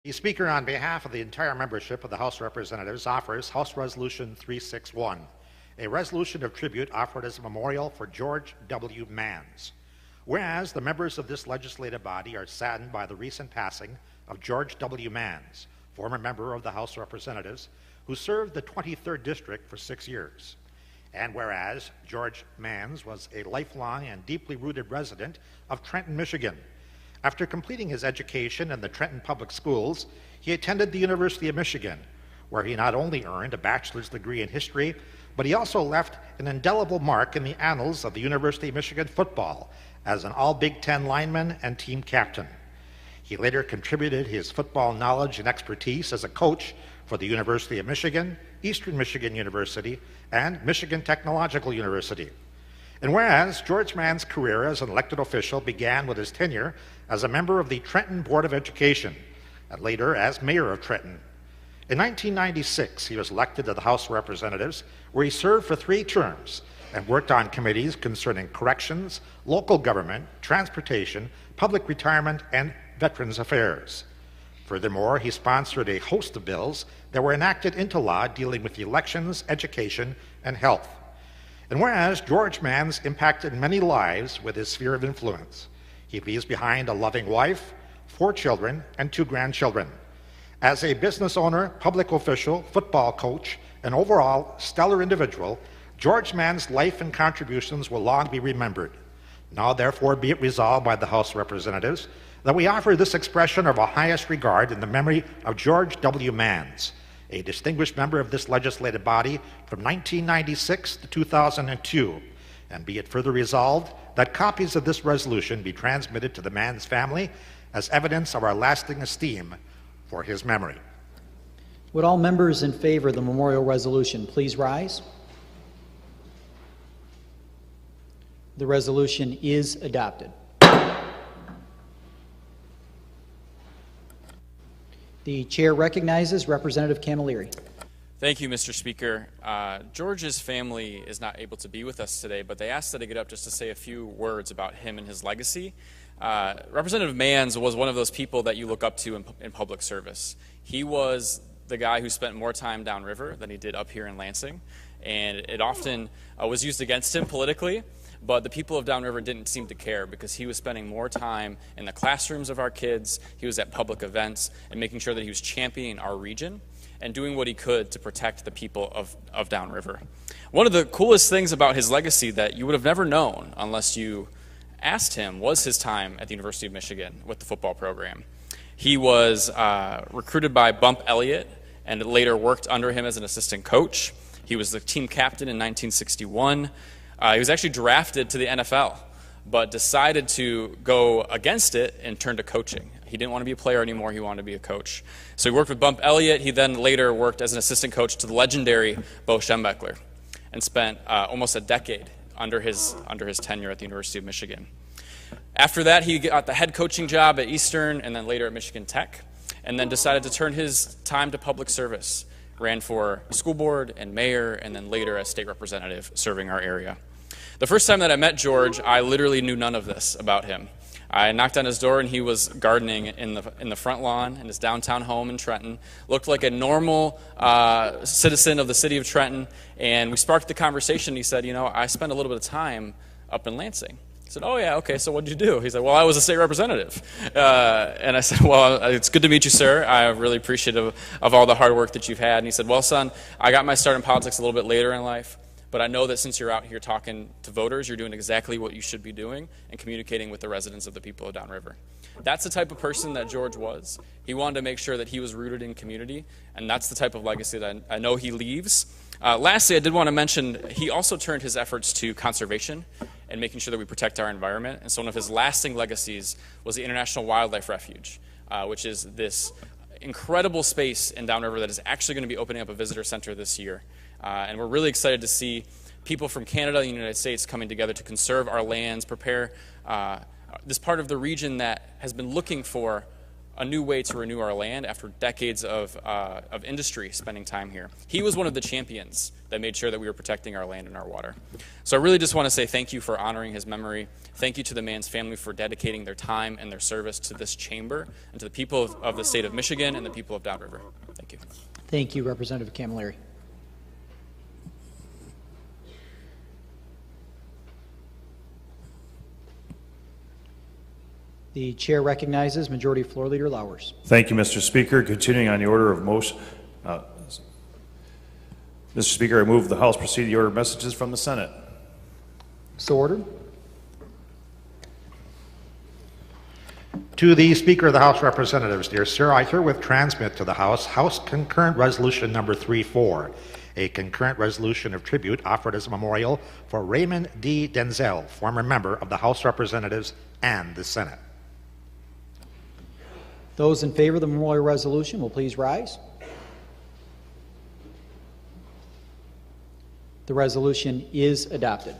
The Speaker, on behalf of the entire membership of the House of Representatives, offers House Resolution 361, a resolution of tribute offered as a memorial for George W. Manns. Whereas the members of this legislative body are saddened by the recent passing of George W. Manns, former member of the House of Representatives, who served the 23rd District for 6 years. And whereas George Manns was a lifelong and deeply rooted resident of Trenton, Michigan. After completing his education in the Trenton Public Schools, he attended the University of Michigan, where he not only earned a bachelor's degree in history, but he also left an indelible mark in the annals of the University of Michigan football as an all-Big Ten lineman and team captain. He later contributed his football knowledge and expertise as a coach for the University of Michigan, Eastern Michigan University, and Michigan Technological University. And whereas George Mann's career as an elected official began with his tenure as a member of the Trenton Board of Education, and later as mayor of Trenton. In 1996, he was elected to the House of Representatives, where he served for 3 terms and worked on committees concerning corrections, local government, transportation, public retirement, and veterans affairs. Furthermore, he sponsored a host of bills that were enacted into law dealing with elections, education, and health. And whereas George Manns impacted many lives with his sphere of influence, he leaves behind a loving wife, 4 children, and 2 grandchildren. As a business owner, public official, football coach, and overall stellar individual, George Mann's life and contributions will long be remembered. Now, therefore, be it resolved by the House of Representatives that we offer this expression of our highest regard in the memory of George W. Manns, a distinguished member of this legislative body from 1996 to 2002, and be it further resolved that copies of this resolution be transmitted to the Manns family as evidence of our lasting esteem for his memory. Would all members in favor of the memorial resolution please rise? The resolution is adopted. The chair recognizes Representative Camilleri. Thank you, Mr. Speaker. George's family is not able to be with us today, but they asked that I get up just to say a few words about him and his legacy. Representative Manns was one of those people that you look up to in public service. He was the guy who spent more time downriver than he did up here in Lansing, and it often was used against him politically. But the people of downriver didn't seem to care because he was spending more time in the classrooms of our kids, he was at public events, and making sure that he was championing our region and doing what he could to protect the people of downriver. One of the coolest things about his legacy that you would have never known unless you asked him was his time at the University of Michigan with the football program. He was recruited by Bump Elliott and later worked under him as an assistant coach. He was the team captain in 1961. He was actually drafted to the NFL, but decided to go against it and turn to coaching. He didn't want to be a player anymore, he wanted to be a coach. So he worked with Bump Elliott. He then later worked as an assistant coach to the legendary Bo Schembechler and spent almost a decade under his tenure at the University of Michigan. After that, he got the head coaching job at Eastern and then later at Michigan Tech, and then decided to turn his time to public service. Ran for school board and mayor, and then later as state representative serving our area. The first time that I met George, I literally knew none of this about him. I knocked on his door and he was gardening in the front lawn in his downtown home in Trenton. Looked like a normal citizen of the city of Trenton, and we sparked the conversation. He said, I spent a little bit of time up in Lansing. I said, oh yeah, okay, so what did you do? He said, well, I was a state representative. And I said, well, it's good to meet you, sir. I'm really appreciative of all the hard work that you've had. And he said, well, son, I got my start in politics a little bit later in life, but I know that since you're out here talking to voters, you're doing exactly what you should be doing and communicating with the residents of the people of downriver. That's the type of person that George was. He wanted to make sure that he was rooted in community, and that's the type of legacy that I know he leaves. Lastly, I did want to mention he also turned his efforts to conservation and making sure that we protect our environment. And so one of his lasting legacies was the International Wildlife Refuge, which is this incredible space in downriver that is actually going to be opening up a visitor center this year. And we're really excited to see people from Canada and the United States coming together to conserve our lands, prepare this part of the region that has been looking for a new way to renew our land after decades of industry spending time here. He was one of the champions that made sure that we were protecting our land and our water. So I really just want to say thank you for honoring his memory. Thank you to the man's family for dedicating their time and their service to this chamber and to the people of the state of Michigan and the people of Downriver. Thank you. Thank you, Representative Camilleri. The chair recognizes Majority Floor Leader Lowers. Thank you, Mr. Speaker. Continuing on the order of motion, Mr. Speaker, I move the House proceed to the order of messages from the Senate. So ordered. To the Speaker of the House of Representatives, dear sir, I herewith transmit to the House House Concurrent Resolution number 34, a concurrent resolution of tribute offered as a memorial for Raymond D. Denzel, former member of the House of Representatives and the Senate. Those in favor of the memorial resolution will please rise. The resolution is adopted.